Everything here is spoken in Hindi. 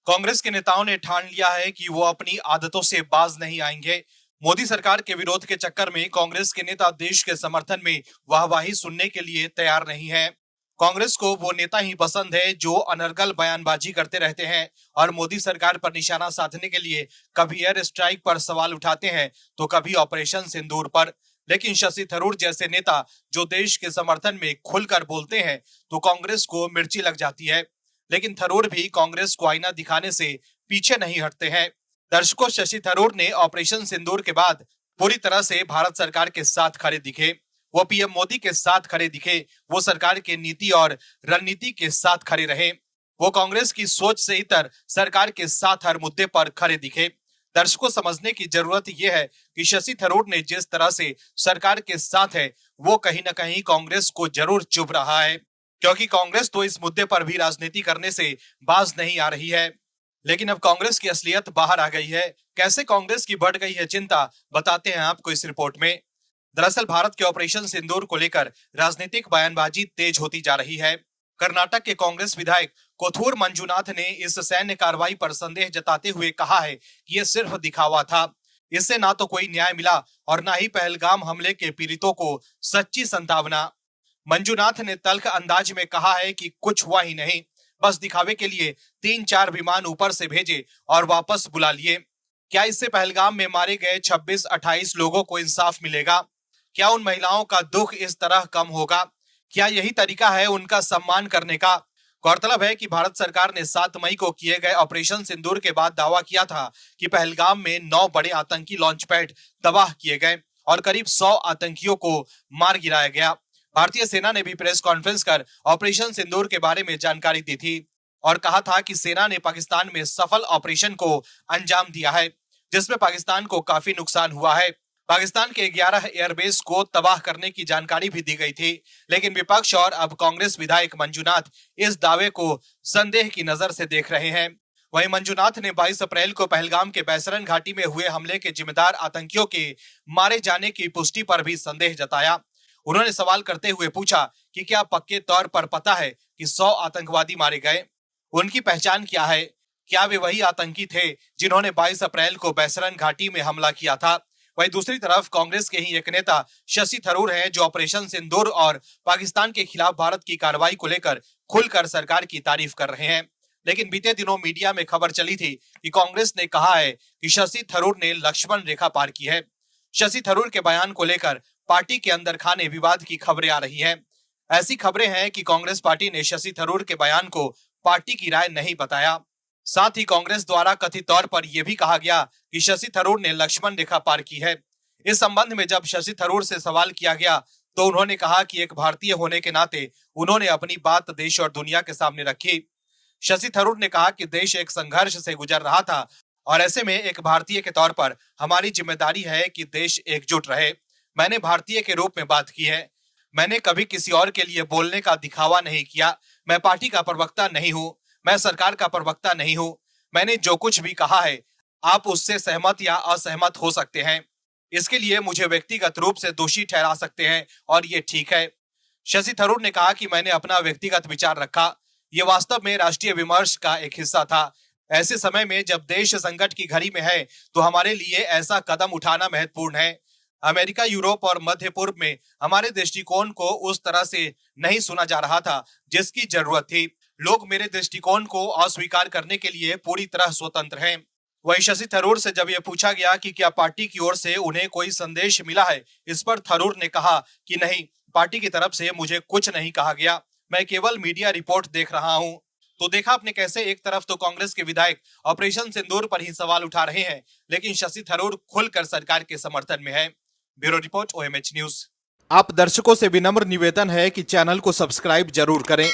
कांग्रेस के नेताओं ने ठान लिया है कि वो अपनी आदतों से बाज नहीं आएंगे। मोदी सरकार के विरोध के चक्कर में कांग्रेस के नेता देश के समर्थन में वाहवाही सुनने के लिए तैयार नहीं है। कांग्रेस को वो नेता ही पसंद है जो अनर्गल बयानबाजी करते रहते हैं और मोदी सरकार पर निशाना साधने के लिए कभी एयर स्ट्राइक पर सवाल उठाते हैं तो कभी ऑपरेशन सिंदूर पर। लेकिन शशि थरूर जैसे नेता जो देश के समर्थन में खुलकर बोलते हैं तो कांग्रेस को मिर्ची लग जाती है। लेकिन थरूर भी कांग्रेस को आईना दिखाने से पीछे नहीं हटते हैं। दर्शकों, शशि थरूर ने ऑपरेशन सिंदूर के बाद पूरी तरह से भारत सरकार के साथ खड़े दिखे। वो पीएम मोदी के साथ खड़े दिखे। वो सरकार के नीति और रणनीति के साथ खड़े रहे। वो कांग्रेस की सोच से इतर सरकार के साथ हर मुद्दे पर खड़े दिखे। दर्शकों, समझने की जरूरत यह है कि शशि थरूर ने जिस तरह से सरकार के साथ है वो कहीं न कहीं कांग्रेस को जरूर चुभ रहा है, क्योंकि कांग्रेस तो इस मुद्दे पर भी राजनीति करने से बाज नहीं आ रही है। लेकिन अब कांग्रेस की असलियत बाहर आ गई है। कैसे कांग्रेस की बढ़ गई है चिंता, बताते हैं आपको इस रिपोर्ट में। दरअसल भारत के ऑपरेशन सिंदूर को लेकर राजनीतिक बयानबाजी तेज होती जा रही है। कर्नाटक के कांग्रेस विधायक कोथूर मंजुनाथ ने इस सैन्य कार्रवाई पर संदेह जताते हुए कहा है कि यह सिर्फ दिखावा था। इससे ना तो कोई न्याय मिला और ना ही पहलगाम हमले के पीड़ितों को सच्ची संतावना। मंजुनाथ ने तल्ख अंदाज में कहा है कि कुछ हुआ ही नहीं, बस दिखावे के लिए 3-4 विमान ऊपर से भेजे और वापस बुला लिए। क्या इससे पहलगाम में मारे गए 26-28 लोगों को इंसाफ मिलेगा? क्या उन महिलाओं का दुख इस तरह कम होगा? क्या यही तरीका है उनका सम्मान करने का? गौरतलब है कि भारत सरकार ने 7 मई को किए गए ऑपरेशन सिंदूर के बाद दावा किया था कि पहलगाम में 9 बड़े आतंकी लॉन्च पैड तबाह किए गए और करीब 100 आतंकियों को मार गिराया गया। भारतीय सेना ने भी प्रेस कॉन्फ्रेंस कर ऑपरेशन सिंदूर के बारे में जानकारी दी थी और कहा था कि सेना ने पाकिस्तान में सफल ऑपरेशन को अंजाम दिया है, जिसमें पाकिस्तान को काफी नुकसान हुआ है। पाकिस्तान के 11 एयरबेस को तबाह करने की जानकारी भी दी गई थी। लेकिन विपक्ष और अब कांग्रेस विधायक मंजुनाथ इस दावे को संदेह की नजर से देख रहे हैं। वहीं मंजुनाथ ने 22 अप्रैल को पहलगाम के बैसरन घाटी में हुए हमले के जिम्मेदार आतंकियों के मारे जाने की पुष्टि पर भी संदेह जताया। उन्होंने सवाल करते हुए पूछा कि क्या पक्के तौर पर पता है कि 100 आतंकवादी मारे गए? उनकी पहचान क्या है? क्या वे वही आतंकी थे जिन्होंने 22 अप्रैल को बैसरन घाटी में हमला किया था? वहीं दूसरी तरफ कांग्रेस के ही एक नेता शशि थरूर हैं जो ऑपरेशन सिंदूर और पाकिस्तान के खिलाफ भारत की कार्रवाई को लेकर खुलकर सरकार की तारीफ कर रहे हैं। लेकिन बीते दिनों मीडिया में खबर चली थी कि कांग्रेस ने कहा है कि शशि थरूर ने लक्ष्मण रेखा पार की है। शशि थरूर के बयान को लेकर पार्टी के अंदर खाने विवाद की खबरें आ रही हैं। ऐसी खबरें हैं कि कांग्रेस पार्टी ने शशि थरूर के बयान को पार्टी की राय नहीं बताया। साथ ही कांग्रेस द्वारा कथित तौर पर यह भी कहा गया कि शशि थरूर ने लक्ष्मण रेखा पार की है। इस संबंध में जब शशि थरूर से सवाल किया गया तो उन्होंने कहा कि एक भारतीय होने के नाते उन्होंने अपनी बात देश और दुनिया के सामने रखी। शशि थरूर ने कहा कि देश एक संघर्ष से गुजर रहा था और ऐसे में एक भारतीय के तौर पर हमारी जिम्मेदारी है कि देश एकजुट रहे। मैंने भारतीय के रूप में बात की है। मैंने कभी किसी और के लिए बोलने का दिखावा नहीं किया। मैं पार्टी का प्रवक्ता नहीं हूँ। मैं सरकार का प्रवक्ता नहीं हूँ। मैंने जो कुछ भी कहा है आप उससे सहमत या असहमत हो सकते हैं। इसके लिए मुझे व्यक्तिगत रूप से दोषी ठहरा सकते हैं और ये ठीक है। शशि थरूर ने कहा कि मैंने अपना व्यक्तिगत विचार रखा। ये वास्तव में राष्ट्रीय विमर्श का एक हिस्सा था। ऐसे समय में जब देश संकट की घड़ी में है तो हमारे लिए ऐसा कदम उठाना महत्वपूर्ण है। अमेरिका, यूरोप और मध्य पूर्व में हमारे दृष्टिकोण को उस तरह से नहीं सुना जा रहा था जिसकी जरूरत थी। लोग मेरे दृष्टिकोण को अस्वीकार करने के लिए पूरी तरह स्वतंत्र हैं। वहीं शशि थरूर से जब यह पूछा गया कि क्या पार्टी की ओर से उन्हें कोई संदेश मिला है, इस पर थरूर ने कहा कि नहीं, पार्टी की तरफ से मुझे कुछ नहीं कहा गया। मैं केवल मीडिया रिपोर्ट देख रहा हूँ। तो देखा आपने कैसे एक तरफ तो कांग्रेस के विधायक ऑपरेशन सिंदूर पर ही सवाल उठा रहे हैं, लेकिन शशि थरूर खुलकर सरकार के समर्थन में है। Bureau report, OMH news. आप दर्शकों से विनम्र निवेदन है कि चैनल को सब्सक्राइब जरूर करें